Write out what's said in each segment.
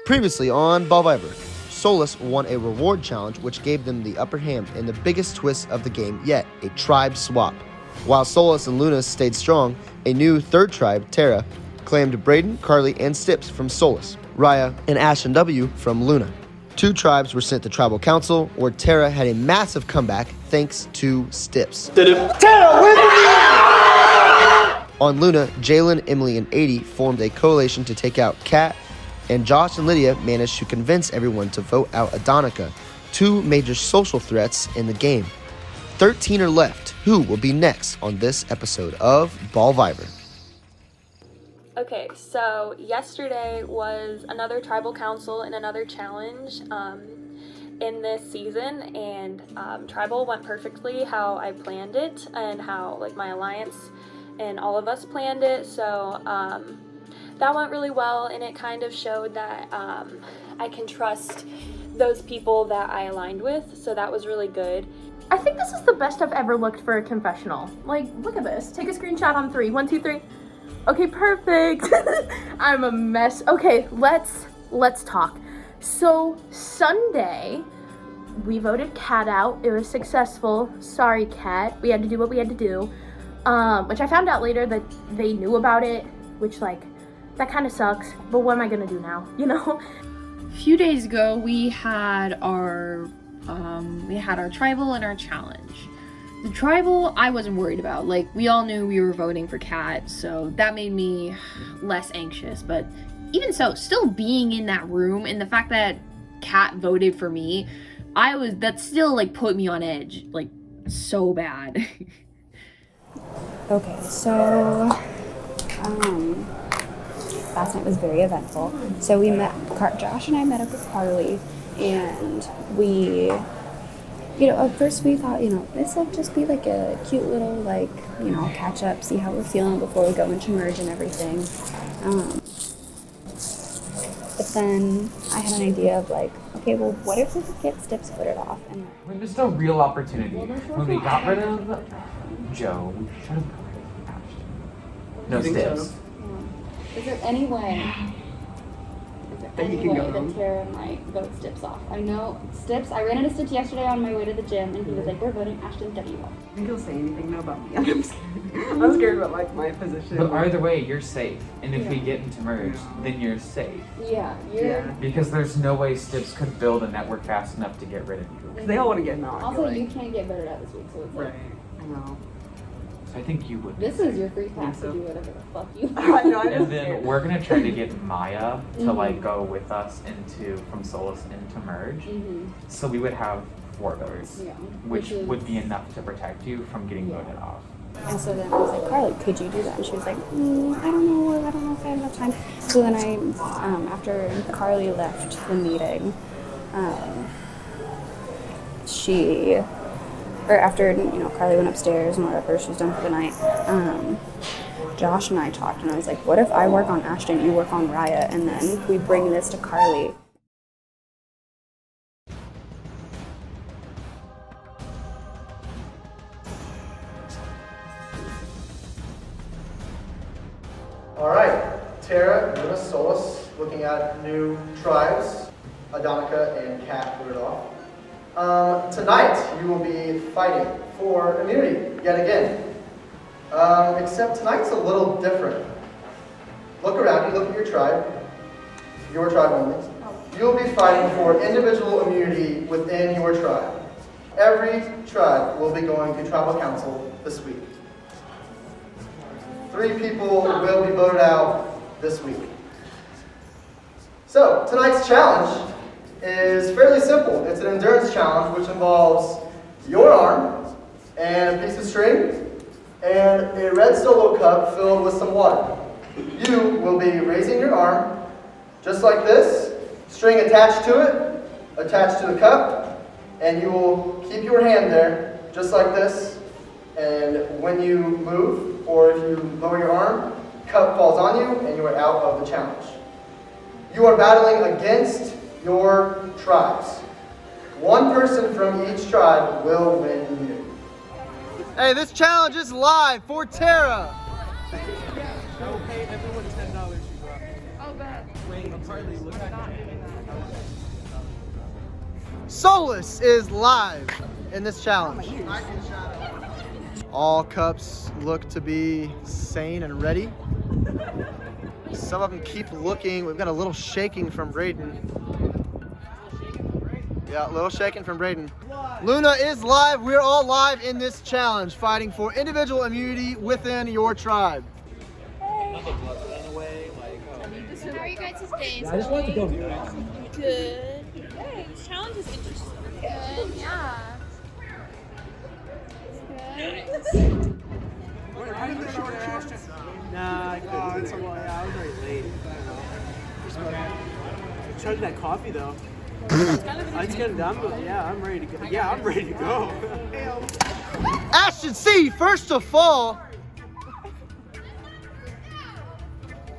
Previously on Ballvivor, Solis won a reward challenge which gave them the upper hand in the biggest twist of the game yet, a tribe swap. While Solis and Luna stayed strong, a new third tribe, Terra, claimed Braden, Carly, and Stips from Solis, Raya, and Ash and W from Luna. Two tribes were sent to Tribal Council, where Terra had a massive comeback thanks to Stips. Terra, win! On Luna, Jalen, Emily, and 80 formed a coalition to take out Kat, and Josh and Lydia managed to convince everyone to vote out Adonica, two major social threats in the game. 13 are left. Who will be next on this episode of Ballvivor? Okay, so yesterday was another tribal council and another challenge in this season, and tribal went perfectly how I planned it and how my alliance and all of us planned it. So that went really well, and it kind of showed that I can trust those people that I aligned with, so that was really good. I think this is the best I've ever looked for a confessional. Look at this. Take a screenshot on 3. 1, 2, 3. Okay, perfect. I'm a mess. Okay, let's talk. So Sunday, we voted Kat out. It was successful. Sorry, Kat. We had to do what we had to do. Which I found out later that they knew about it, which that kind of sucks. But what am I gonna do now? You know? A few days ago, we had our tribal and our challenge. The tribal, I wasn't worried about. We all knew we were voting for Kat, so that made me less anxious. But even so, still being in that room and the fact that Kat voted for me, that still put me on edge, so bad. Okay, so last night was very eventful. So we Josh and I met up with Carly, and we, at first we thought, this will just be a cute little, catch up, see how we're feeling before we go into merge and everything. But then I had an idea of okay, well, what if we could get Stips voted off? And There's no real opportunity. When we got rid of Joe, we should have got rid of Ashton. No Stips. is there any way that Terra might vote Stips off? I know Stips, I ran into Stips yesterday on my way to the gym, and he was like, we're voting Ashton W off. I think he'll say anything now about me. I'm scared. I'm scared about my position. But either way, you're safe. And if we get into merge, then you're safe. Yeah, Because there's no way Stips could build a network fast enough to get rid of you. Because they all want to get him out. Also, you can't get voted out this week, so it's right. I know. So I think you would. This is your free pass to do whatever the fuck you I know, and then we're gonna try to get Maya to go with us from Solis into merge. Mm-hmm. So we would have 4 votes, which would be enough to protect you from getting voted off. And so then I was like, Carly, could you do that? And she was like, I don't know if I have enough time. So then after Carly left the meeting, after Carly went upstairs and whatever, she was done for the night, Josh and I talked, and I was like, what if I work on Ashton, you work on Raya, and then we bring this to Carly? Alright, Terra, Luna, Solis, looking at new tribes, Adonica and Kat voted off. Tonight, you will be fighting for immunity, yet again. Except tonight's a little different. Look around you, look at your tribe only. You'll be fighting for individual immunity within your tribe. Every tribe will be going to Tribal Council this week. 3 people will be voted out this week. So, tonight's challenge is fairly simple. It's an endurance challenge which involves your arm and a piece of string and a red solo cup filled with some water. You will be raising your arm just like this, string attached to it, attached to the cup, and you will keep your hand there just like this, and when you move or if you lower your arm, cup falls on you and you are out of the challenge. You are battling against your tribes. One person from each tribe will win immunity. Hey, this challenge is live for Terra. Go pay everyone $10 you got. Oh, bad. Wait, I'm hardly looking. Solis is live in this challenge. All cups look to be sane and ready. Some of them keep looking. We've got a little shaking from Braden. Yeah, a little shaking from Braden. Luna is live. We're all live in this challenge, fighting for individual immunity within your tribe. How are you guys' days? I just wanted to go. Good. Hey, this challenge is interesting. Good, yeah. Good. Nah, it's a while. Yeah, I was very late. I tried that coffee though. It's getting done, but yeah, I'm ready to go. Yeah, I'm ready to go. Ashton C, first to fall.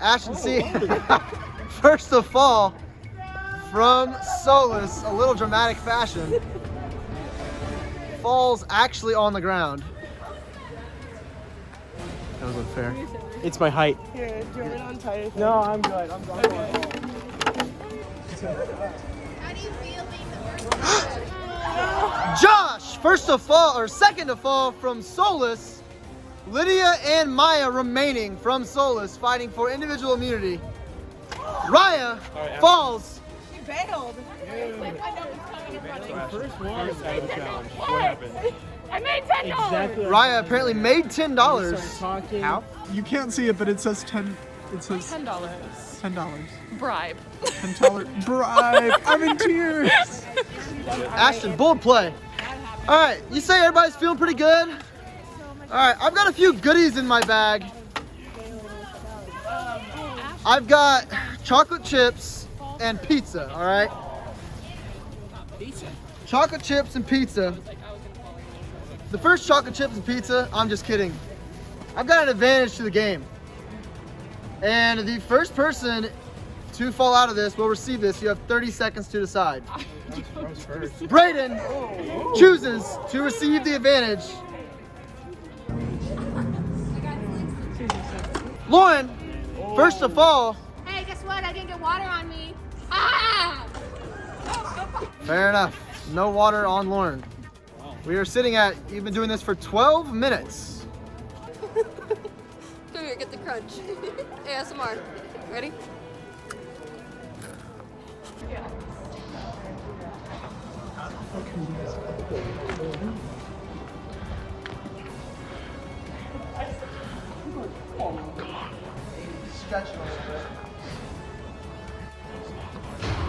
Ashton C, first to fall from Solis, a little dramatic fashion. Falls actually on the ground. That was unfair. It's my height. Here, do you want me to untie it? No, I'm good. I'm going. How do you feel being the first? Josh, first to fall, or second to fall from Solis. Lydia and Maya remaining from Solis, fighting for individual immunity. Raya falls. You bailed. First one out of the challenge. What happened? I made $10. Exactly. Raya apparently made $10. How? You can't see it, but it says 10. It says $10. $10. Bribe. $10 bribe. I'm in tears. Ashton, bold play. All right, you say everybody's feeling pretty good? All right, I've got a few goodies in my bag. I've got chocolate chips and pizza, all right? Chocolate chips and pizza. The first chocolate chips and pizza, I'm just kidding. I've got an advantage to the game. And the first person to fall out of this will receive this. You have 30 seconds to decide. Braden chooses to receive the advantage. Lauren, first to fall. Hey, guess what? I didn't get water on me. Ah! Fair enough. No water on Lauren. We are sitting at, you've been doing this for 12 minutes. Come here, get the crunch. ASMR. Ready? Stretch it a little bit.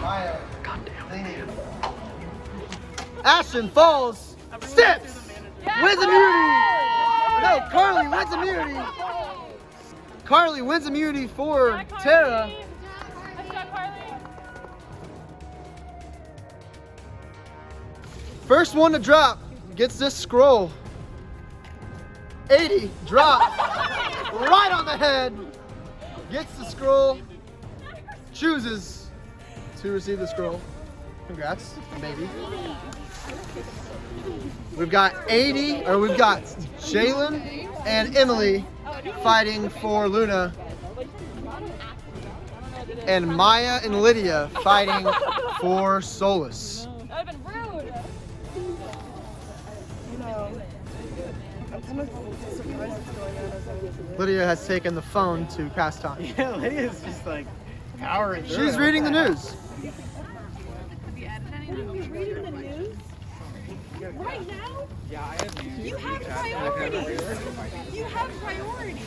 Maya, leaning. Ashton falls, steps, wins immunity. No, Carly wins immunity. Carly wins immunity for Terra. First one to drop gets this scroll. 80, drop, right on the head. Gets the scroll, chooses to receive the scroll. Congrats, baby. We've got Jalen and Emily fighting for Luna. And Maya and Lydia fighting for Solis. That would have been rude. You know, I'm kind of surprised it's going on as I was. Lydia has taken the phone to pass time. Yeah, Lydia's just like powering through. She's reading the news. Reading the news? Right now? Yeah, I have news. You have priorities. You have priorities.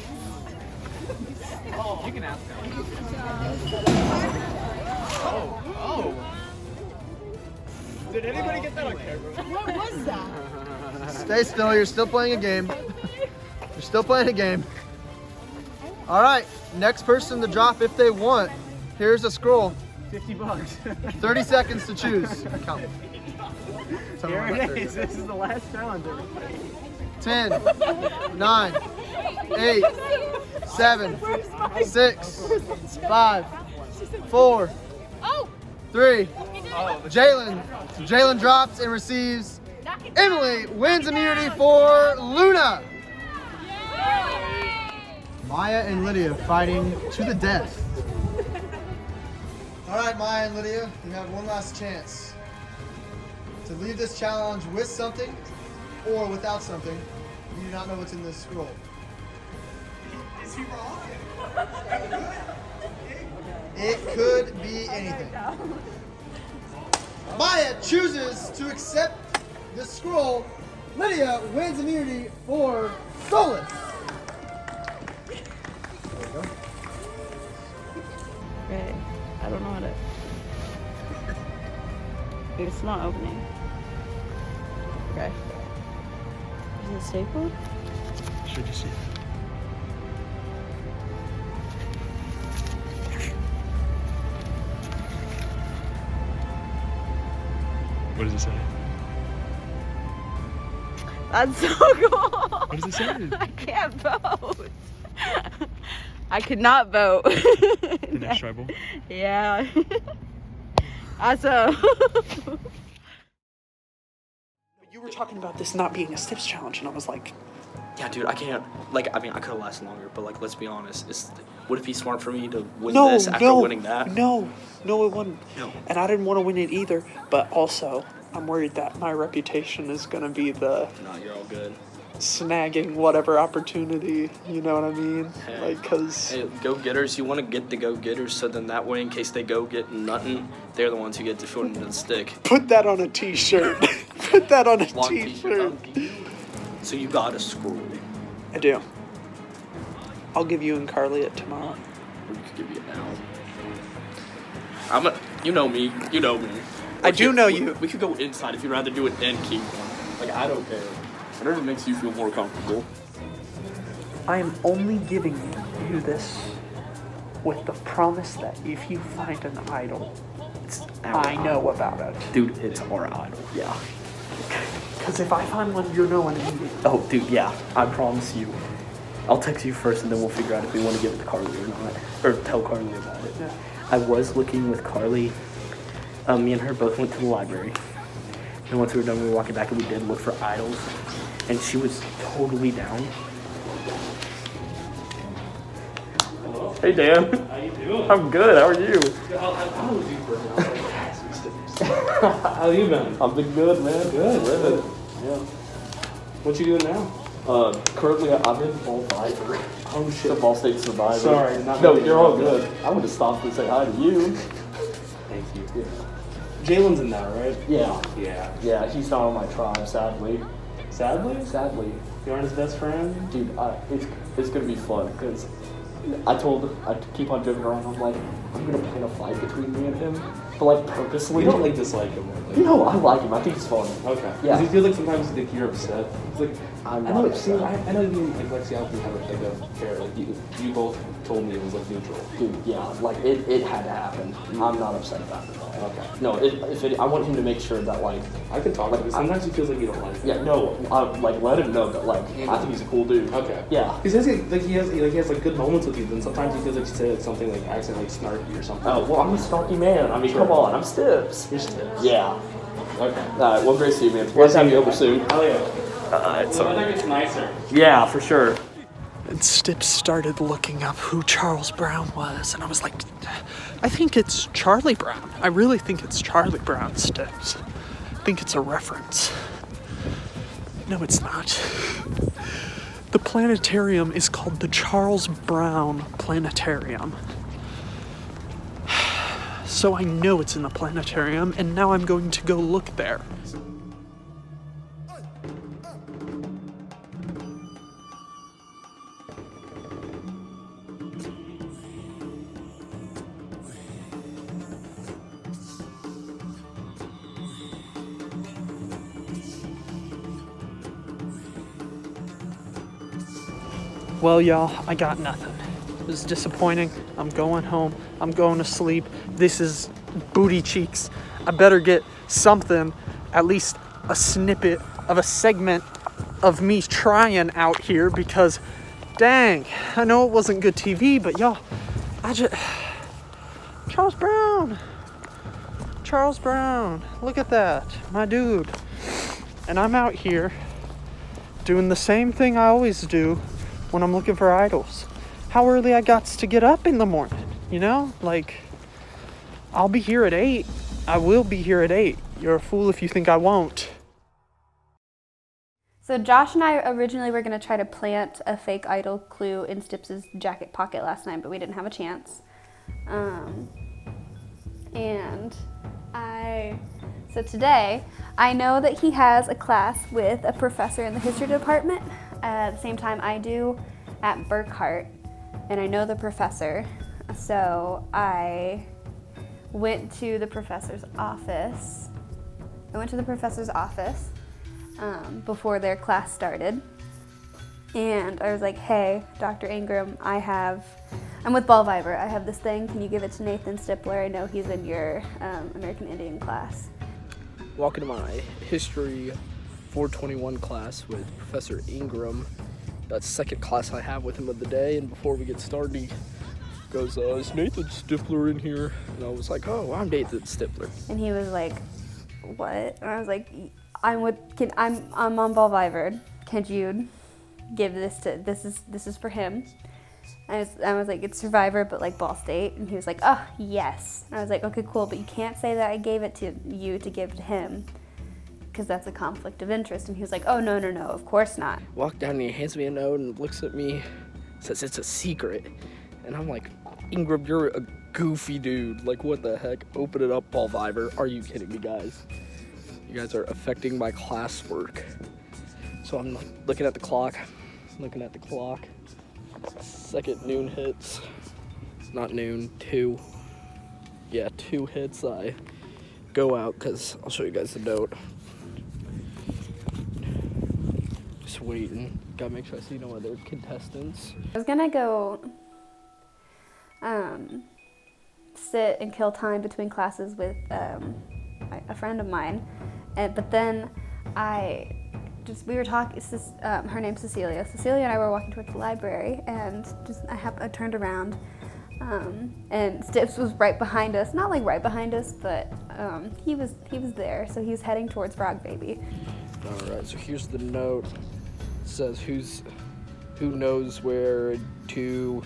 You can ask them. Oh. Did anybody get that on camera? What was that? Stay still, you're still playing a game. You're still playing a game. All right, next person to drop if they want. Here's a scroll. $50. 30 seconds to choose. Count. Tell me Here when I'm it 30. is. This is the last challenge. 10, 9, 8, 7, 6, 5, 4, 3. Jalen drops and receives. Emily wins immunity for Luna. Maya and Lydia fighting to the death. All right, Maya and Lydia, you have one last chance to leave this challenge with something or without something. You do not know what's in this scroll. Is he wrong? It could be anything. Maya chooses to accept the scroll. Lydia wins immunity for Solis. There we go. Okay, I don't know how to. It's not opening. Okay. Is it stapled? Should you see? What does it say? That's so cool. What does it say? I can't vote. I could not vote. The next tribal? Yeah. Awesome. You were talking about this not being a steps challenge, and I was like, yeah, dude, I can't. Like, I mean, I could have lasted longer, but like, let's be honest. Would it be smart for me to win this after winning that? No, it wouldn't. No. And I didn't want to win it either, but also, I'm worried that my reputation is going to be the No, you're all good. snagging whatever opportunity, you know what I mean? Hey. Like, because... Hey, go-getters, you want to get the go-getters, so then that way, in case they go get nothing, they're the ones who get to shoot into the stick. Put that on a t-shirt. Put that on a Long t-shirt. So you got a scroll. I do. I'll give you and Carly it tomorrow. Or you could give me it now. You know me. I do know you. We could go inside if you'd rather do it and keep one. Like, I don't care. Whatever makes you feel more comfortable. I am only giving you this with the promise that if you find an idol, I know about it. Dude, it's our idol. Yeah. Because if I find one, you're knowing immediately. Oh, dude, yeah. I promise you. I'll text you first, and then we'll figure out if we want to give it to Carly or not. Or tell Carly about it. Yeah. I was looking with Carly. Me and her both went to the library. And once we were done, we were walking back, and we did look for idols. And she was totally down. Hey, Dan. How you doing? I'm good. How are you? How was you How you been? I've been good, man. Good. Yeah. What you doing now? Currently, I'm in Ballvivor. Oh shit. The Ball State Survivor. Sorry. No, you're all good. I would have stopped and say hi to you. Thank you. Yeah. Jalen's in that, right? Yeah. Yeah. Yeah, he's not on my tribe, sadly. Sadly? Sadly. You aren't his best friend? Dude, it's gonna be fun, because I keep on joking around, I'm like, I'm gonna plan a fight between me and him, but like purposely. You don't like dislike him, or like... No, I like him, I think he's fun. Okay. Yeah. Because he feels like sometimes like you're upset. It's like, I'm I not know, upset. see, I know you and Lexi Alfie have like a fair, like you both told me it was like neutral. Dude, yeah, like it had to happen. I'm not upset about it at all. Okay. No, I want him to make sure that like, I can talk like, to him. Sometimes he feels like you don't like him. yeah, no, like let him know that like, I think he's a cool dude. Okay. Yeah. He says he has like good moments with you, then sometimes he feels like you say like something like accidentally snarky or something. Oh, well, I'm a snarky man. I mean, come on, I'm Stips. You're Stips. Yeah. Okay. Alright, well, great to see you, man. Let's have you over soon. Oh yeah. Alright, The weather gets nicer. Yeah, for sure. And Stips started looking up who Charles Brown was, and I was like, I think it's Charlie Brown. I really think it's Charlie Brown, Stips. I think it's a reference. No, it's not. The planetarium is called the Charles Brown Planetarium. So I know it's in the planetarium, and now I'm going to go look there. Well, y'all, I got nothing. It was disappointing. I'm going home. I'm going to sleep. This is booty cheeks. I better get something, at least a snippet of a segment of me trying out here, because dang, I know it wasn't good TV, but y'all, Charles Brown, look at that, my dude. And I'm out here doing the same thing I always do when I'm looking for idols. How early I got to get up in the morning, you know? Like, I'll be here at 8. I will be here at 8. You're a fool if you think I won't. So Josh and I originally were going to try to plant a fake idol clue in Stips' jacket pocket last night, but we didn't have a chance. So today, I know that he has a class with a professor in the history department at the same time I do at Burkhart, and I know the professor. So I went to the professor's office. Before their class started, and I was like, hey, Dr. Ingram, I'm with Ballvivor. I have this thing. Can you give it to Nathan Stipler? I know he's in your American Indian class. Walking to my history 421 class with Professor Ingram. That's the second class I have with him of the day, and before we get started, he goes, is Nathan Stipler in here? And I was like, oh, I'm Nathan Stipler. And he was like, what? And I was like, I'm on Ballvivor. Can't you give this to, this is for him? I was like, it's Survivor, but like Ball State. And he was like, oh, yes. And I was like, okay, cool, but you can't say that I gave it to you to give to him, because that's a conflict of interest. And he was like, oh, no, of course not. Walked down and he hands me a note and looks at me, says it's a secret. And I'm like, Ingram, you're a goofy dude. Like, what the heck? Open it up, Ballvivor. Are you kidding me, guys? You guys are affecting my classwork. So I'm looking at the clock. Second noon hits. Not noon, 2. Yeah, 2 hits. I go out because I'll show you guys the note. Just waiting. Gotta make sure I see no other contestants. I was gonna go sit and kill time between classes with a friend of mine, but then we were talking. Her name's Cecilia. Cecilia and I were walking towards the library, and I turned around, and Stips was right behind us. Not like right behind us, but he was there. So he was heading towards Frog Baby. All right. So here's the note. It says who knows where to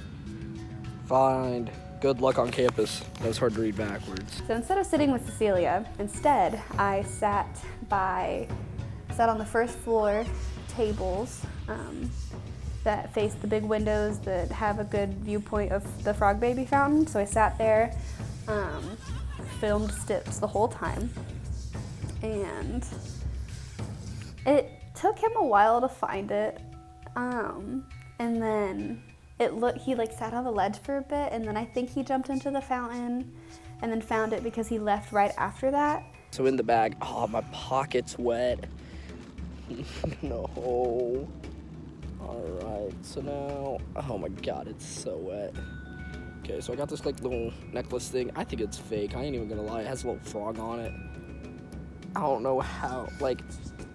find good luck on campus. That's hard to read backwards. So instead of sitting with Cecilia, I sat on the first floor tables that face the big windows that have a good viewpoint of the Frog Baby fountain. So I sat there, filmed Stips the whole time, and it took him a while to find it, and then he sat on the ledge for a bit, and then I think he jumped into the fountain and then found it because he left right after that. So in the bag, oh, my pocket's wet. No. All right, so now, oh my God, it's so wet. Okay, so I got this little necklace thing. I think it's fake. I ain't even gonna lie. It has a little frog on it. I don't know how,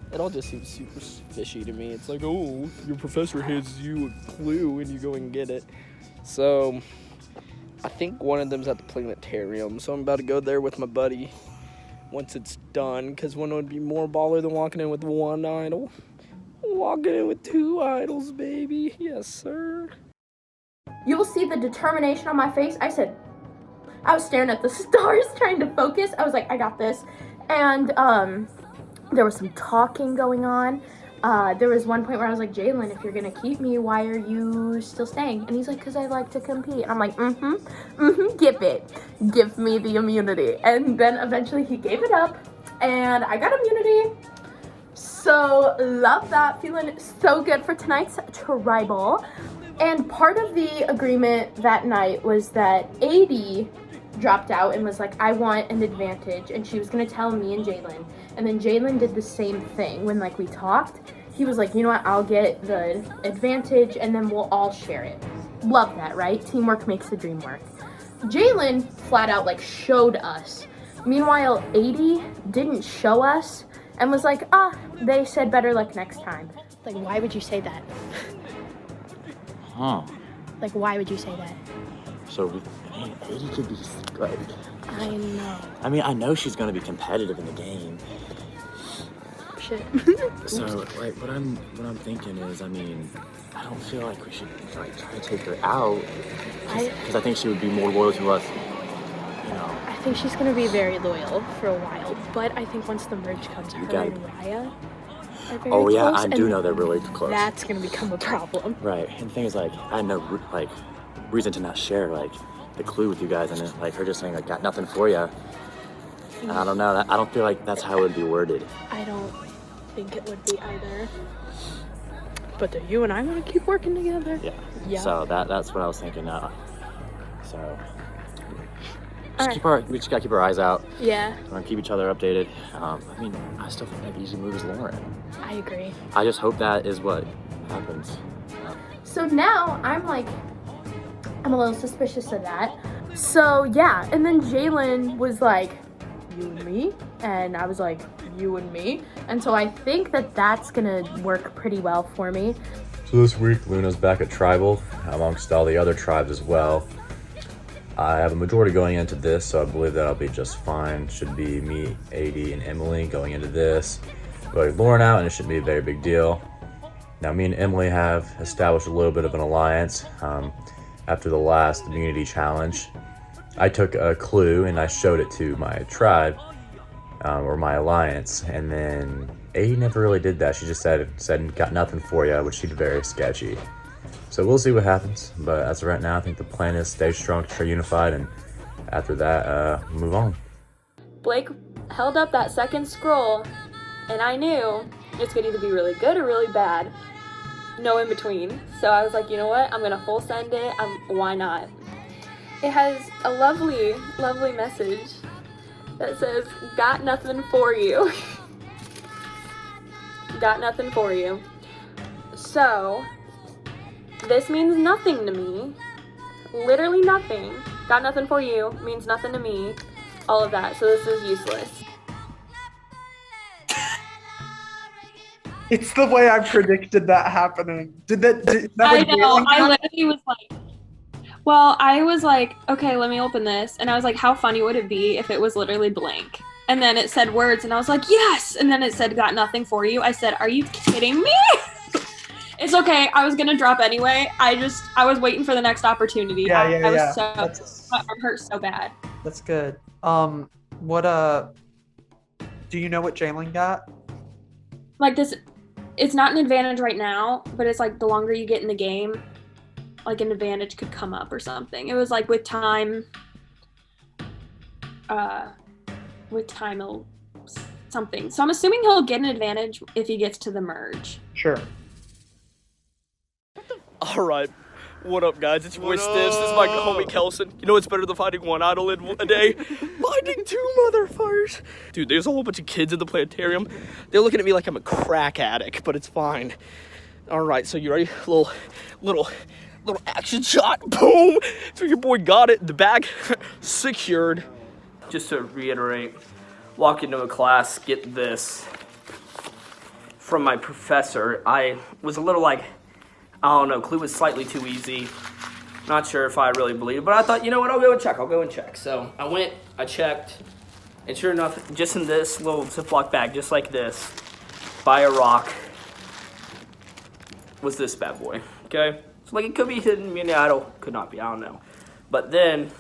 it all just seems super fishy to me. It's like, oh, your professor hands you a clue and you go and get it. So I think one of them's at the planetarium. So I'm about to go there with my buddy once it's done, because one would be more baller than walking in with one idol. Walking in with 2 idols, baby. Yes, sir. You will see the determination on my face. I was staring at the stars trying to focus. I was like, I got this. And there was some talking going on. There was one point where I was like, Jalen, if you're gonna keep me, why are you still staying? And he's like, because I like to compete. And I'm like, give me the immunity. And then eventually he gave it up, and I got immunity. So love that, feeling so good for tonight's tribal. And part of the agreement that night was that AD dropped out and was like, I want an advantage, and she was gonna tell me and Jalen. And then Jalen did the same thing when we talked. He was like, you know what, I'll get the advantage and then we'll all share it. Love that, right? Teamwork makes the dream work. Jalen flat out showed us. Meanwhile, 80 didn't show us and was like, they said better luck next time. Why would you say that? Huh. Why would you say that? So, 80 could be good. I know. I mean, I know she's gonna be competitive in the game. Shit. So, what I'm thinking is, I don't feel like we should try to take her out, because I think she would be more loyal to us, I think she's gonna be very loyal for a while, but I think once the merge comes, her got and it. Raya are very Oh yeah, close, I do and know they're really close. that's gonna become a problem. Right, and the thing is, like, I had no like reason to not share like the clue with you guys, and like her just saying like got nothing for you. I don't know. I don't feel like that's how it would be worded. I don't think it would be either. But do you and I want to keep working together? Yeah. Yeah. So that's what I was thinking. So Alright. we just gotta keep our eyes out. Yeah. We're gonna keep each other updated. I mean, I still think that easy move is Lauren. I agree. I just hope that is what happens. So now I'm a little suspicious of that. So yeah, and then Jalen was like, you and me? And I was like, you and me? And so I think that that's gonna work pretty well for me. So this week, Luna's back at Tribal, amongst all the other tribes as well. I have a majority going into this, so I believe that I'll be just fine. Should be me, AD, and Emily going into this. But Lauren out, and it shouldn't be a very big deal. Now, me and Emily have established a little bit of an alliance after the last immunity challenge. I took a clue and I showed it to my tribe, or my alliance, and then AD never really did that. She just said got nothing for you, which seemed very sketchy. So we'll see what happens, but as of right now, I think the plan is stay strong, stay unified, and after that, move on. Blake held up that second scroll, and I knew it's gonna either be really good or really bad. No in between. So I was like, you know what? I'm gonna full send it. Why not? It has a lovely, lovely message that says, got nothing for you. Got nothing for you. So, this means nothing to me. Literally nothing. Got nothing for you means nothing to me. All of that. So this is useless. It's the way I predicted that happening. Did that I know. I literally was like, well, I was like, okay, let me open this. And I was like, how funny would it be if it was literally blank? And then it said words, and I was like, yes! And then it said, got nothing for you. I said, are you kidding me? It's okay. I was going to drop anyway. I was waiting for the next opportunity. I was so, my arm hurt so bad. That's good. Do you know what Jalen got? Like this, it's not an advantage right now, but it's like the longer you get in the game, like an advantage could come up or something. It was like with time, something. So I'm assuming he'll get an advantage if he gets to the merge. Sure. All right. What up, guys? It's your boy Stiffs. This is my homie Kelson. You know what's better than finding one idol in a day? Finding two motherfuckers. Dude, there's a whole bunch of kids in the planetarium. They're looking at me like I'm a crack addict, but it's fine. All right, so you ready? Little action shot. Boom. So your boy got it. The bag secured. Just to reiterate, walk into a class, get this from my professor. I was a little like, I don't know, clue was slightly too easy. Not sure if I really believe it, but I thought, you know what, I'll go and check. So I went, I checked, and sure enough, just in this little Ziploc bag, just like this, by a rock, was this bad boy, okay? So like it could be hidden immunity idol, could not be, I don't know. But then,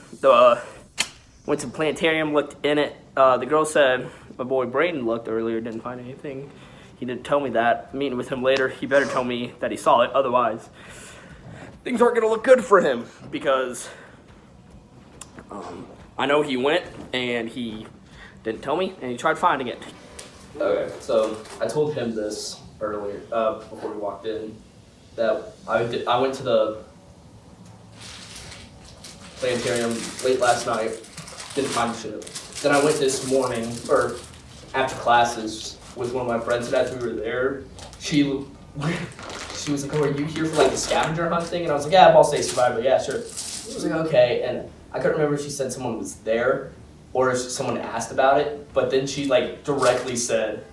went to the planetarium, looked in it. The girl said, my boy Brayden looked earlier, didn't find anything. He didn't tell me that. Meeting with him later, he better tell me that he saw it. Otherwise, things aren't gonna look good for him because I know he went and he didn't tell me and he tried finding it. Okay, so I told him this earlier, before we walked in, that I went to the planetarium late last night, didn't find shit. Then I went this morning, or after classes, with one of my friends, and as we were there, she was like, oh, are you here for like the scavenger hunt thing? And I was like, yeah, Ball State Survivor, yeah, sure. She was like, okay, and I couldn't remember if she said someone was there, or if someone asked about it, but then she like directly said,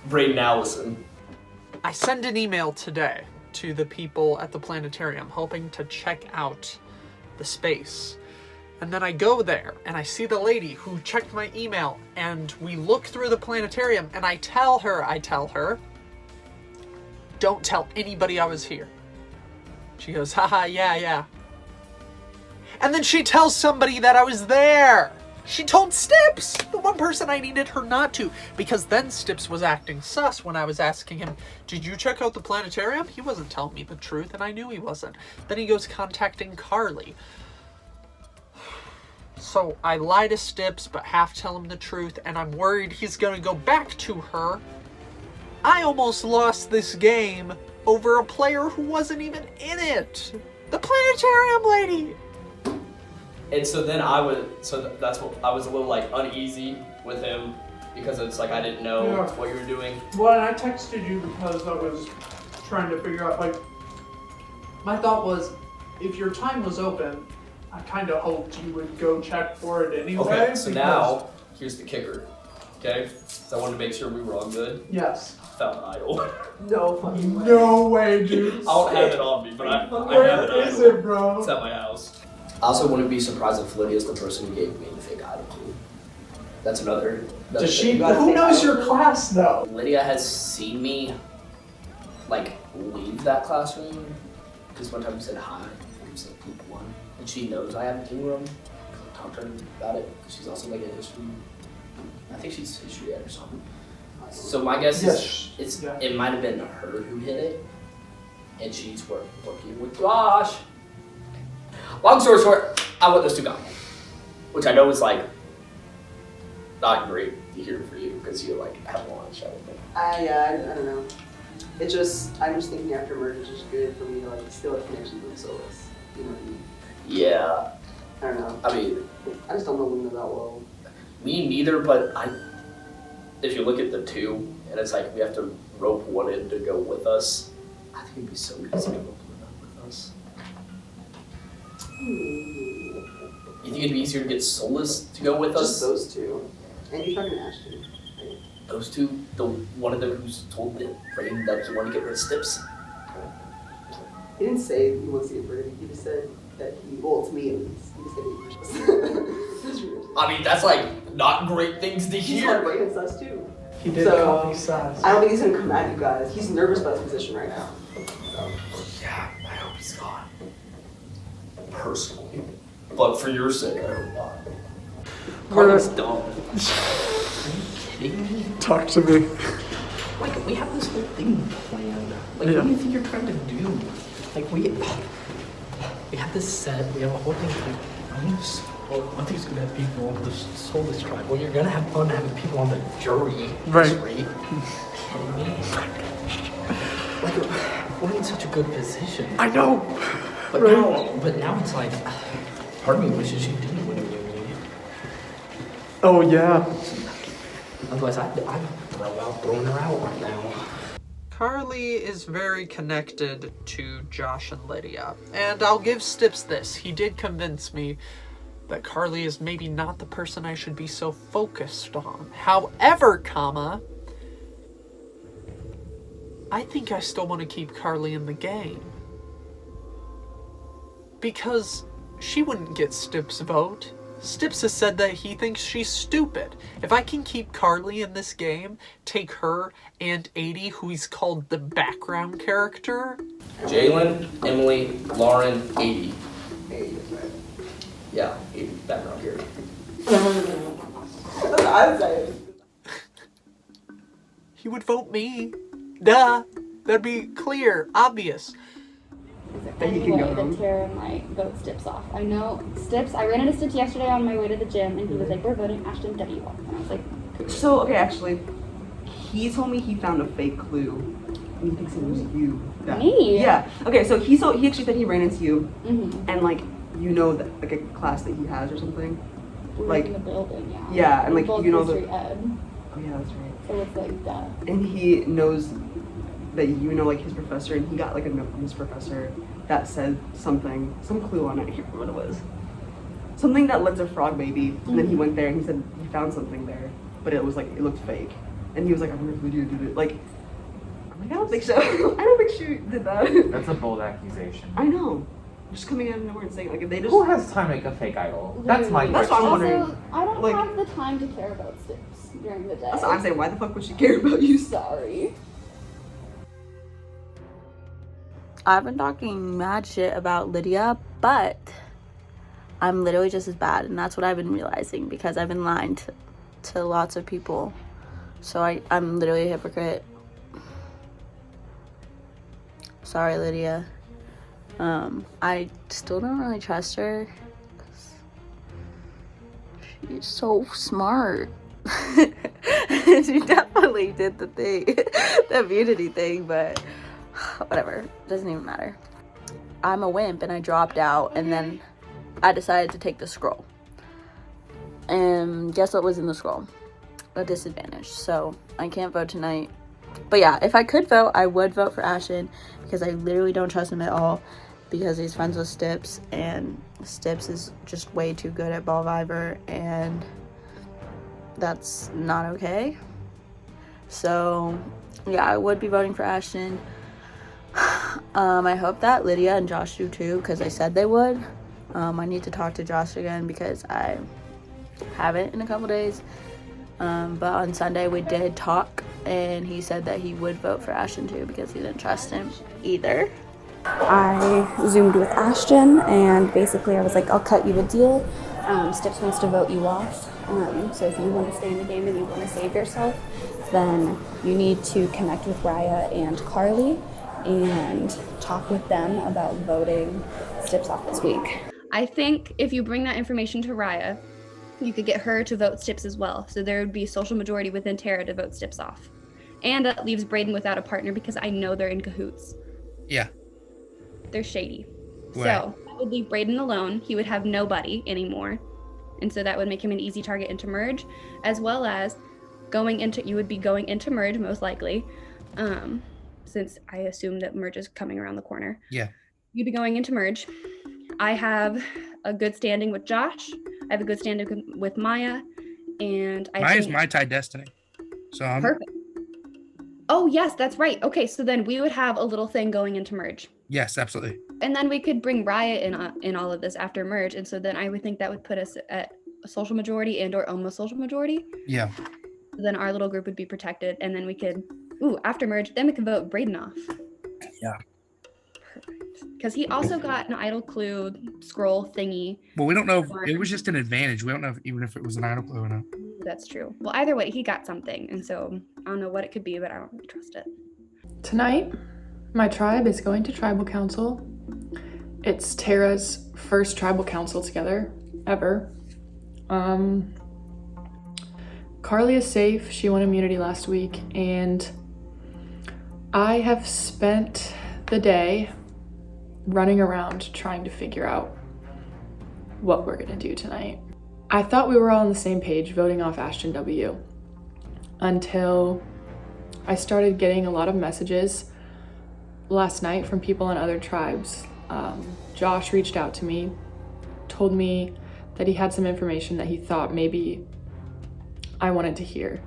Brayden Allison. I send an email today to the people at the planetarium, hoping to check out the space. And then I go there, and I see the lady who checked my email, and we look through the planetarium, and I tell her, don't tell anybody I was here. She goes, haha, yeah. And then she tells somebody that I was there. She told Stips, the one person I needed her not to, because then Stips was acting sus when I was asking him, did you check out the planetarium? He wasn't telling me the truth, and I knew he wasn't. Then he goes contacting Carly. So I lie to Stips, but half tell him the truth, and I'm worried he's gonna go back to her. I almost lost this game over a player who wasn't even in it. The planetarium lady. And so then that's what I was a little like uneasy with him because it's like I didn't know what you were doing. Well, and I texted you because I was trying to figure out, like, my thought was, if your time was open, I kind of hoped you would go check for it anyway. Okay, so now, here's the kicker, okay? So I wanted to make sure we were all good. Yes. Found an idol. No fucking way. No way, dude. I don't have it on me, but I have an idol. Where is it, bro? It's at my house. I also wouldn't be surprised if Lydia's the person who gave me the fake idol clue. That's another. Does she? Who knows your class, though? Lydia has seen me, like, leave that classroom. Because one time we said hi. It was like group 1. And she knows I have a king room. I talked to her about it. She's also like a history. I think she's history ed or something. So my guess is it might have been her who hit it. And she's working with Josh. Long story short, I want those two gone. Which I know is like not great to hear for you because you like have lunch. I don't know. I'm just thinking after merge it's just good for me to like still have connections with Solis. You know what I mean? Yeah. I don't know. I mean, I just don't know Luna that well. Me neither, but if you look at the two, and it's like we have to rope one in to go with us, I think it'd be so easy to rope Luna with us. You think it'd be easier to get Solis to go with us? Just those two. And you're talking to Ashton. Those two, the one of them who's told Rain that he wanted to get rid of Stips. He didn't say he wants to get rid of it. He just said that to me at least, he just said he I mean, that's like not great things to He's hear. Rain and sus too. He did call me sus. I don't think he's gonna come at you guys. He's nervous about his position right now. So. Yeah, I hope he's gone. Personally. But for your sake, I hope not. Carly's dumb. Are you kidding me? Talk to me. Like, we have this whole thing planned. Like, what do you think you're trying to do? Like, we have this set, we have a whole thing. Like, one thing's gonna have people on the Solis tribe. Well, you're gonna have fun having people on the jury. Right. Kidding me? Like, we're in such a good position. I know. But now it's like, part of me wishes she didn't win me. Oh, yeah. Otherwise, I'd throwing her out right now. Carly is very connected to Josh and Lydia. And I'll give Stips this. He did convince me that Carly is maybe not the person I should be so focused on. However, I think I still want to keep Carly in the game. Because she wouldn't get Stips' vote. Stips has said that he thinks she's stupid. If I can keep Carly in this game, take her and 80, who he's called the background character. Jalen, Emily, Lauren, 80. Yeah, 80 background character. He would vote me. Duh. That'd be clear, obvious. Any way that Terra might vote Stips off. I know Stips, I ran into Stips yesterday on my way to the gym and he was like, we're voting Ashton W. And I was like, cool. So, okay, actually, he told me he found a fake clue. And he thinks it was you. Me? Yeah. Okay, so he actually said he ran into you and like, you know that like a class that he has or something. We like in the building, yeah. Yeah, and like both you know history the ed. Oh yeah, that's right. So it's like that. And he knows that you know like his professor, and he got like a note from his professor that said some clue on it. I can't remember what it was. Something that led to Frog Baby, and then he went there and he said he found something there, but it was like it looked fake, and he was like, I wonder if Lydia did it. Like, I'm like, I don't think so. I don't think she did that. That's a bold accusation. I know. Just coming out of nowhere and saying like if they just Who has time to make a fake idol? That's my question. That's what I'm wondering. Also, I don't like, have the time to care about Stips during the day. That's what I'm saying. Why the fuck would she care about you? Sorry. I've been talking mad shit about Lydia, but I'm literally just as bad, and that's what I've been realizing because I've been lying to lots of people. So I'm literally a hypocrite. Sorry, Lydia. I still don't really trust her. She's so smart. She definitely did the thing, the immunity thing, but whatever, doesn't even matter. I'm a wimp and I dropped out, and then I decided to take the scroll. And guess what was in the scroll? A disadvantage. So I can't vote tonight. But yeah, if I could vote, I would vote for Ashton because I literally don't trust him at all because he's friends with Stips, and Stips is just way too good at Ballvivor, and that's not okay. So yeah, I would be voting for Ashton. I hope that Lydia and Josh do too because they said they would. I need to talk to Josh again because I haven't in a couple days. But on Sunday we did talk, and he said that he would vote for Ashton too because he didn't trust him either. I Zoomed with Ashton, and basically I was like, I'll cut you a deal. Stips wants to vote you off. So if you want to stay in the game and you want to save yourself, then you need to connect with Raya and Carly and talk with them about voting Stips off this week. I think if you bring that information to Raya, you could get her to vote Stips as well. So there would be social majority within Terra to vote Stips off. And that leaves Brayden without a partner because I know they're in cahoots. Yeah. They're shady. Right. So that would leave Brayden alone. He would have nobody anymore. And so that would make him an easy target into merge, as well as you would be going into merge most likely, since I assume that merge is coming around the corner. Yeah. You'd be going into merge. I have a good standing with Josh. I have a good standing with Maya, and Maya's my tie Destiny. So I'm perfect. Oh yes, that's right. Okay, so then we would have a little thing going into merge. Yes, absolutely. And then we could bring Raya in all of this after merge, and so then I would think that would put us at a social majority and or almost social majority. Yeah. Then our little group would be protected, and then we could, after merge, then we can vote Brayden off. Yeah. Because he also got an idle clue scroll thingy. Well, we don't know if it was just an advantage. We don't know even if it was an idle clue or not. That's true. Well, either way, he got something, and so I don't know what it could be, but I don't really trust it. Tonight, my tribe is going to tribal council. It's Terra's first tribal council together, ever. Carly is safe. She won immunity last week, and I have spent the day running around trying to figure out what we're gonna do tonight. I thought we were all on the same page voting off Ashton W. until I started getting a lot of messages last night from people in other tribes. Josh reached out to me, told me that he had some information that he thought maybe I wanted to hear.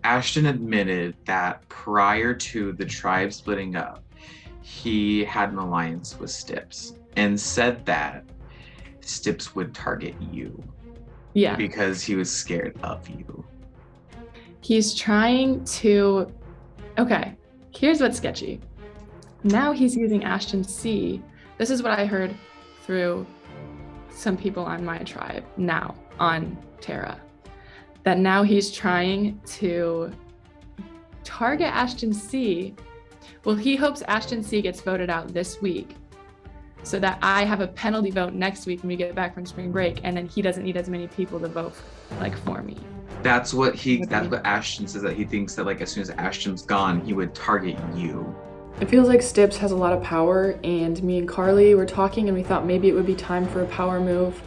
Ashton admitted that prior to the tribe splitting up, he had an alliance with Stips and said that Stips would target you. Yeah. Because he was scared of you. He's trying to, okay, here's what's sketchy. Now he's using Ashton C. This is what I heard through some people on my tribe now on Terra. That now he's trying to target Ashton C. Well, he hopes Ashton C gets voted out this week so that I have a penalty vote next week when we get back from spring break, and then he doesn't need as many people to vote for me. That's what Ashton says, that he thinks that as soon as Ashton's gone, he would target you. It feels like Stips has a lot of power, and me and Carly were talking and we thought maybe it would be time for a power move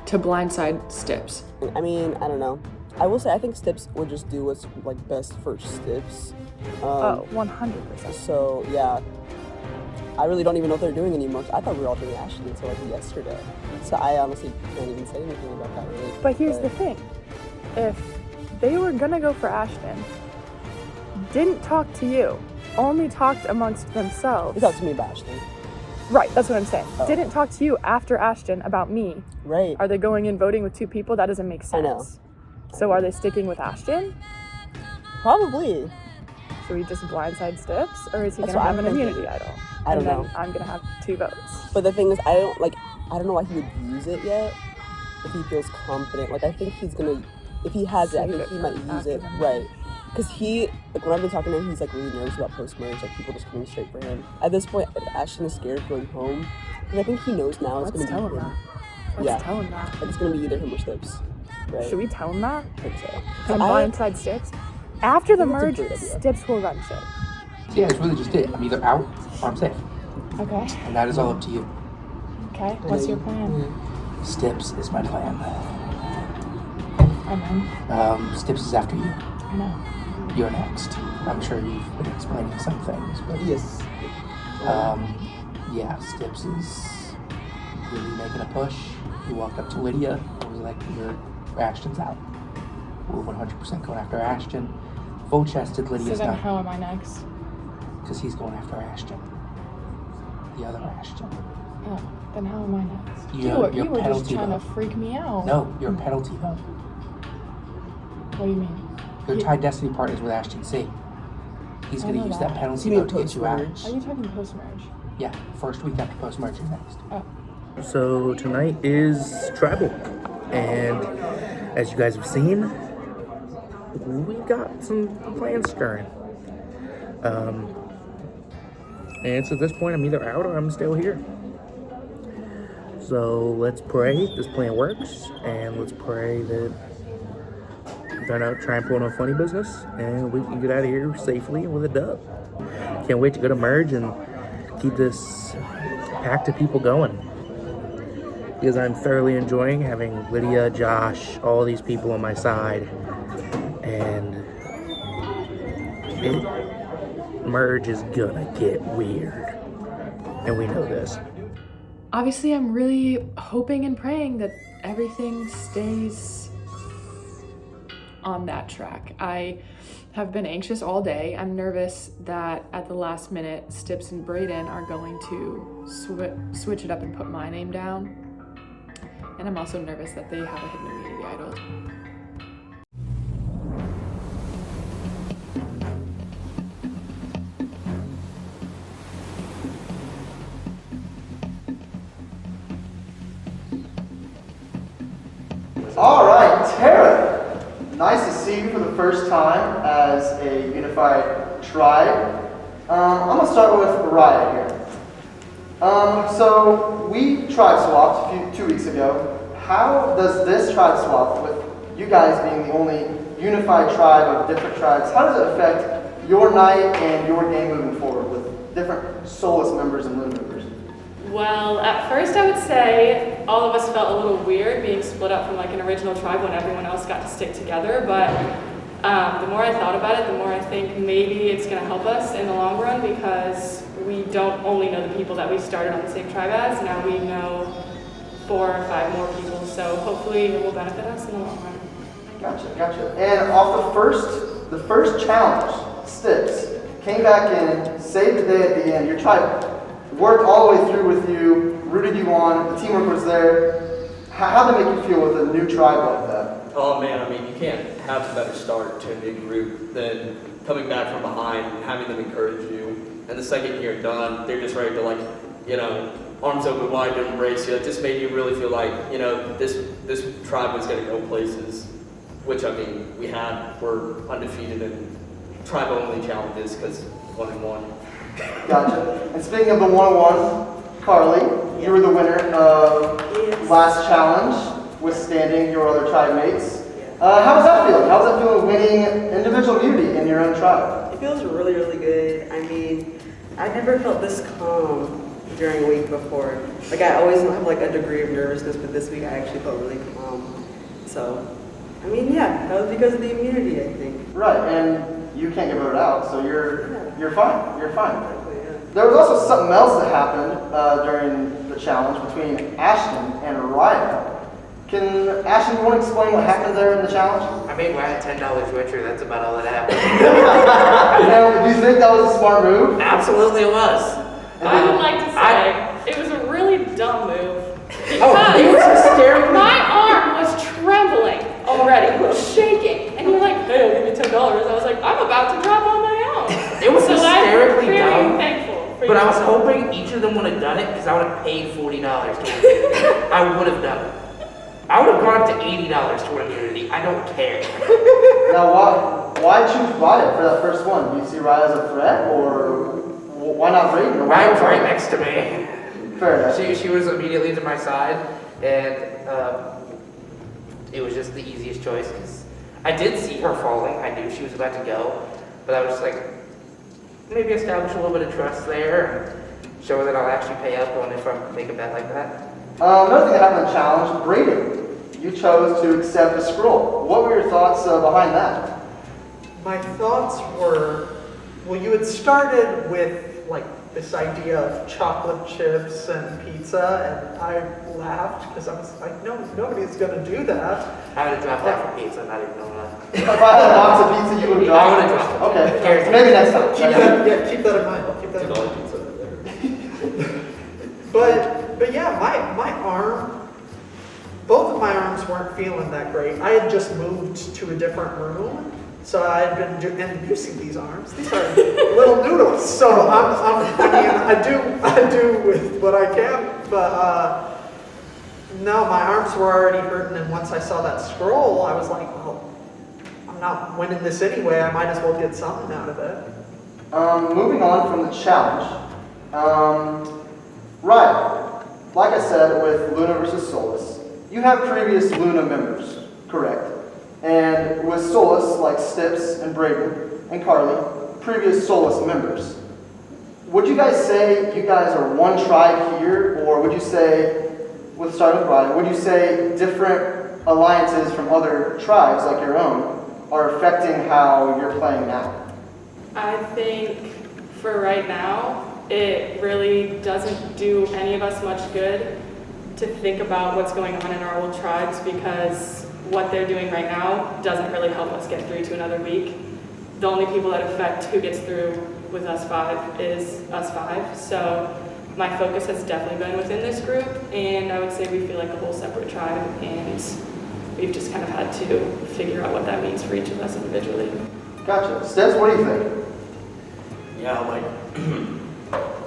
to blindside Stips. I mean, I don't know. I will say I think Stips would just do what's best for Stips. 100%. So yeah, I really don't even know what they're doing anymore. I thought we were all doing Ashton until yesterday. So I honestly can't even say anything about that really. But here's the thing. If they were gonna go for Ashton, didn't talk to you, only talked amongst themselves. They talked to me about Ashton. Right, that's what I'm saying. Oh. Didn't talk to you after Ashton about me. Right. Are they going in voting with two people? That doesn't make sense. I know. So are they sticking with Ashton? Probably. Should we just blindside Stips, or is he That's gonna what have I'm an thinking. immunity idol? I don't and know. then I'm gonna have 2 votes. But the thing is, I don't know why he would use it yet. if he feels confident. Like, I think he's gonna, if he has it, I think he might use it, right? Because like, when I've been talking to him, he's, like, really nervous about post-merge, like, people just coming straight for him. At this point, if Ashton is scared of going home, and I think he knows now it's gonna be him. Let's tell him that. It's gonna be either him or Stips, right? Should we tell him that? I think so. Come blindside Stips. After the merge, Stips will run shit. So yeah, it's really just it. I'm either out or I'm safe. Okay. And that is all up to you. Okay. What's your plan? Stips is my plan. Amen. Stips is after you. I know. You're next. I'm sure you've been explaining some things, but yes. Yeah, Stips is really making a push. He walked up to Lydia and was like, your Ashton's out. We're 100% going after Ashton. Full-chested Lydia's So then not. how am I next? Because he's going after Ashton. The other Ashton. Oh, then how am I next? You were just penalty trying vote. to freak me out. No, you're a penalty vote. What do you mean? Your tied destiny partners with Ashton C. He's I going to know use that. that penalty vote to get you out. Are you talking post-merge? Yeah, first week after post-merge is next. Oh. So tonight is tribal, and as you guys have seen, we've got some plans stirring. And so at this point, I'm either out or I'm still here. So let's pray this plan works, and let's pray that they're not trying to pull no funny business, and we can get out of here safely with a dub. Can't wait to go to merge and keep this pack of people going, because I'm thoroughly enjoying having Lydia, Josh, all these people on my side, and merge is gonna get weird, and we know this. Obviously, I'm really hoping and praying that everything stays on that track. I have been anxious all day. I'm nervous that at the last minute, Stips and Brayden are going to switch it up and put my name down. And I'm also nervous that they have a hidden immunity idol. All right, Terra. Nice to see you for the first time as a unified tribe. I'm gonna start with Mariah here. So we tribe swapped 2 weeks ago. How does this tribe swap, with you guys being the only unified tribe of different tribes, how does it affect your night and your game moving forward with different Solis members and Loon members? Well, at first I would say all of us felt a little weird being split up from like an original tribe when everyone else got to stick together, but the more I thought about it, the more I think maybe it's going to help us in the long run, because we don't only know the people that we started on the same tribe as, now we know 4 or 5 more people, so hopefully it will benefit us in the long run. Gotcha. And off the first challenge, Stips came back in, saved the day at the end. Your tribe worked all the way through with you, rooted you on, the teamwork was there. How did it make you feel with a new tribe like that? Oh man, I mean, you can't have a better start to a new group than coming back from behind and having them encourage you. And the second you're done, they're just ready to, like, you know, arms open wide to embrace you. It just made you really feel like, you know, this tribe was going to go places, which, I mean, we're undefeated in tribe only challenges because 1-1. Gotcha. And speaking of the 1-1, Carly, you were the winner of last challenge, withstanding your other tribe mates. How was that feeling? How was that feeling winning individual immunity in your own tribe? It feels really, really good. I mean, I never felt this calm during a week before. Like, I always have like a degree of nervousness, but this week I actually felt really calm. So, I mean, yeah, that was because of the immunity, I think. Right, and you can't get voted out, so you're fine. You're fine. There was also something else that happened during the challenge between Ashton and Ryan. Can Ashton, you want to explain what happened there in the challenge? I made Ryan $10 richer. That's about all that happened. Now, do you think that was a smart move? Absolutely it was. I would like to say it was a really dumb move. Oh, it was hysterical. My arm was trembling already, it was shaking, and you're like, "Hey, I'll give you $10." I was like, "I'm about to drop on my own." It was so hysterically I'm very dumb. thankful for But you. I was hoping each of them would have done it because I would have paid $40 to win. I would have done it. I would have gone to $80 to win immunity. I don't care. Now, why choose Raya for that first one? Do you see Raya as a threat, or why not Brayden? Raya was right next to me. Fair enough. She was immediately to my side, and it was just the easiest choice. 'Cause I did see her falling. I knew she was about to go, but I was just like, maybe establish a little bit of trust there, and show her that I'll actually pay up on if I make a bet like that. Another thing that happened in the challenge, Brayden, you chose to accept a scroll. What were your thoughts behind that? My thoughts were, well, you had started with like this idea of chocolate chips and pizza, and I laughed because I was like, no, nobody's gonna do that. I would have dropped that for pizza, not even knowing that. If I had a box of pizza, you would drop I it? would have dropped it. Okay, maybe next time. Keep that in mind. I'll keep that in mind. But yeah, my arm, both of my arms weren't feeling that great. I had just moved to a different room, so I had been and you see these arms, these are little noodles. So I do with what I can, but no, my arms were already hurting, and once I saw that scroll, I was like, well, I'm not winning this anyway, I might as well get something out of it. Moving on from the challenge, Ryan, like I said with Luna versus Solis, you have previous Luna members, correct? And with Solis, like Stips and Brayden and Carly, previous Solis members. Would you guys say you guys are one tribe here, or would you say, with starting with Ryan, would you say different alliances from other tribes like your own are affecting how you're playing now? I think for right now, it really doesn't do any of us much good to think about what's going on in our old tribes, because what they're doing right now doesn't really help us get through to another week. The only people that affect who gets through with us five is us five. So my focus has definitely been within this group, and I would say we feel like a whole separate tribe, and we've just kind of had to figure out what that means for each of us individually. Gotcha. Steph, what do you think? Yeah, like,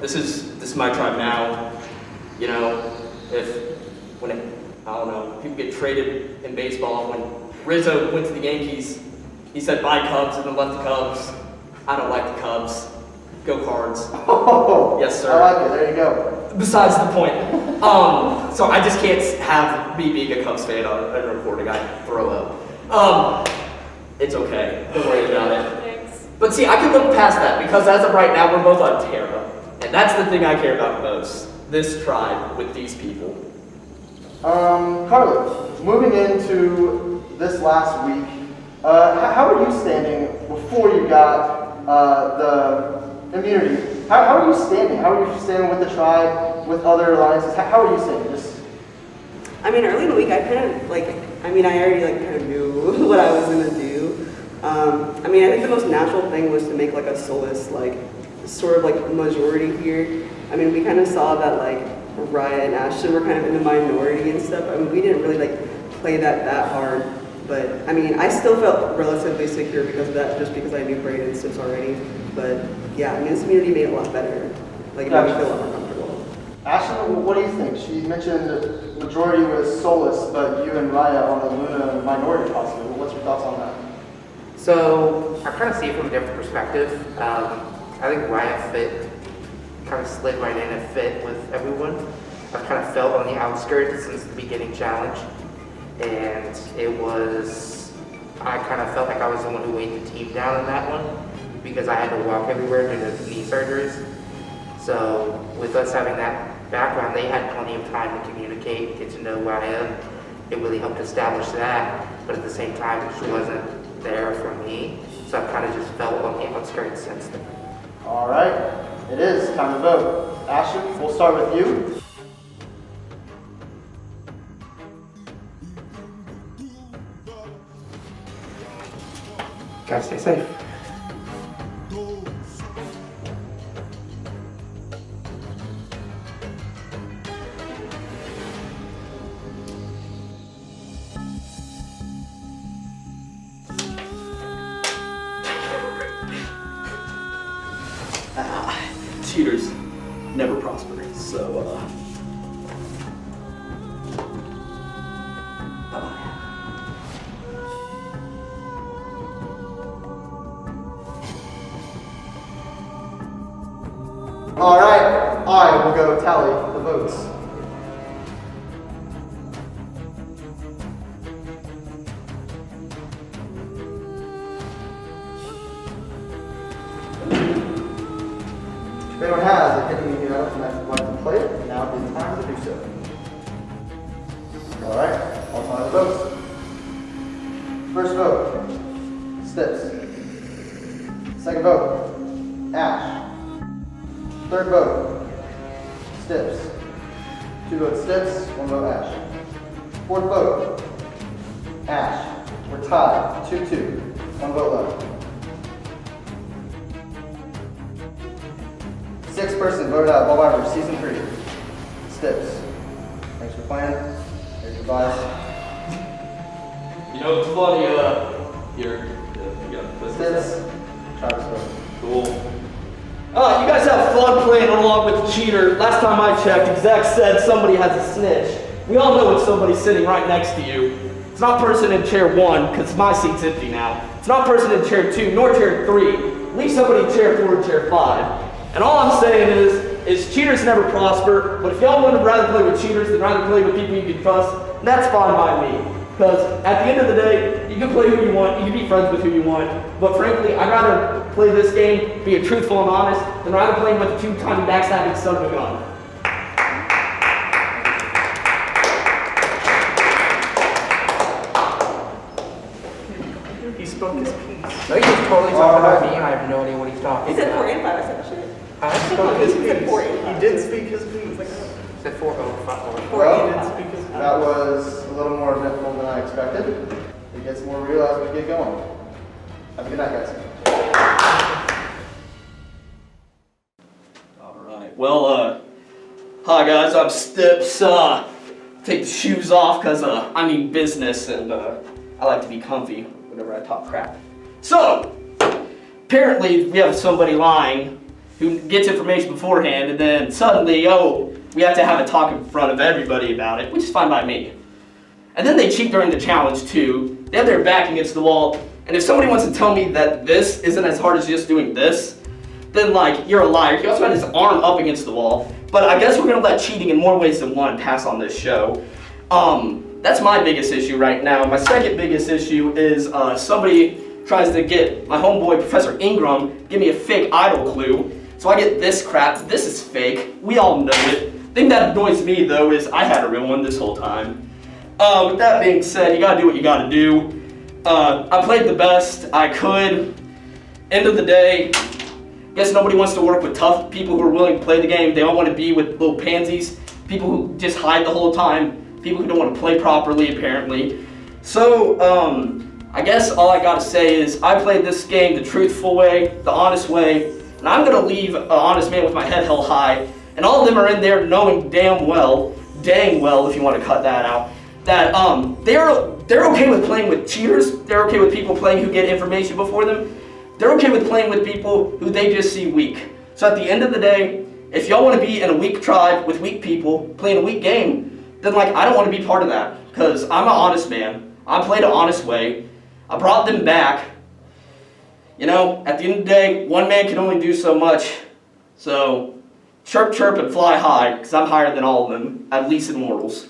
this is my tribe now. You know, I don't know, people get traded in baseball. When Rizzo went to the Yankees, he said bye Cubs and then left the Cubs. I don't like the Cubs. Go Cards. Oh, yes, sir. I like it. There you go. Besides the point. So I just can't have me being a Cubs fan on a recording. I throw up. It's okay. Don't worry about it. Thanks. But see, I can look past that, because as of right now, we're both on Terra. And that's the thing I care about most. This tribe with these people. Carly, moving into this last week, how are you standing before you got the immunity? How are you standing? How are you standing with the tribe, with other alliances? How are you standing? I mean, early in the week, I kind of I already kind of knew what I was gonna do. I think the most natural thing was to make a Solis sort of majority here. I mean, we kind of saw that Raya and Ashton were kind of in the minority and stuff. I mean, we didn't really play that hard, but I mean, I still felt relatively secure because of that, just because I knew Brayden Stips already. But yeah, I mean, this immunity made it a lot better. It made me feel a lot more comfortable. Ashton, what do you think? She mentioned the majority was Solis, but you and Raya on the Luna minority possibly. What's your thoughts on that? So I kind of see it from a different perspective. I think Raya kind of slid right in and fit with everyone. I've kind of felt on the outskirts since the beginning challenge, and I kind of felt like I was the one who weighed the team down in that one, because I had to walk everywhere due to knee surgeries. So with us having that background, they had plenty of time to communicate, get to know who I am. It really helped establish that, but at the same time, she wasn't there for me. So I've kind of just felt on the outskirts since then. All right, it is time to vote. Ashton, we'll start with you. Gotta stay safe. Cheaters never prosper, so All right, I will go tally the votes. If anyone has a hidden media and I'd like to play it, now would be the time to do so. All right, I'll tally the votes. First vote, Stips. Second vote, Ash. Third vote, Stips. 2 votes Stips, 1 vote Ash. Fourth vote, Ash. We're tied, 2-2, 1 vote left. Sixth person voted out of Ballvivor Season 3, Stips. Thanks for playing. Here's your advice. You know, it's funny, here, you got this. Stips, Travis vote. Cool. You guys have fun playing along with the cheater. Last time I checked, exec said somebody has a snitch. We all know when somebody's sitting right next to you. It's not person in chair 1, because my seat's empty now. It's not person in chair 2, nor chair 3. Leave somebody in chair 4 and chair 5. And all I'm saying is cheaters never prosper, but if y'all would rather play with cheaters than rather play with people you can trust, that's fine by me. Because at the end of the day, you can play who you want, you can be friends with who you want, but frankly, I'd rather play this game, be truthful and honest, than rather playing with a two-tiny backstabbing son of a gun. He spoke his piece. No, he was totally talking about me, and I have no idea what he's talking about. He said 4 and 5, I said shit. I spoke his piece. He said 4 and 5. He did speak his piece. He said 4, 5, 4. Well, that was a little more eventful than I expected. It gets more real as we get going. Have a good night, guys. Alright, well, hi guys, I'm Stips. Take the shoes off because I mean business and I like to be comfy whenever I talk crap. So, apparently we have somebody lying who gets information beforehand and then suddenly, we have to have a talk in front of everybody about it, which is fine by me. And then they cheat during the challenge too. They have their back against the wall, and if somebody wants to tell me that this isn't as hard as just doing this, then like, you're a liar. He also had his arm up against the wall. But I guess we're gonna let cheating in more ways than one pass on this show. That's my biggest issue right now. My second biggest issue is somebody tries to get my homeboy, Professor Ingram, give me a fake idol clue. So I get this crap. This is fake. We all know it. The thing that annoys me though is I had a real one this whole time. With that being said, you gotta do what you gotta do. I played the best I could. End of the day, guess nobody wants to work with tough people who are willing to play the game. They all want to be with little pansies, people who just hide the whole time, people who don't want to play properly apparently. So, I guess all I gotta say is I played this game the truthful way, the honest way, and I'm gonna leave an honest man with my head held high, and all of them are in there knowing dang well if you want to cut that out, that they're okay with playing with cheaters, they're okay with people playing who get information before them, they're okay with playing with people who they just see weak. So at the end of the day, if y'all want to be in a weak tribe with weak people, playing a weak game, then like I don't want to be part of that, because I'm an honest man, I played an honest way, I brought them back. You know, at the end of the day, one man can only do so much. So, chirp chirp and fly high, because I'm higher than all of them, at least in morals.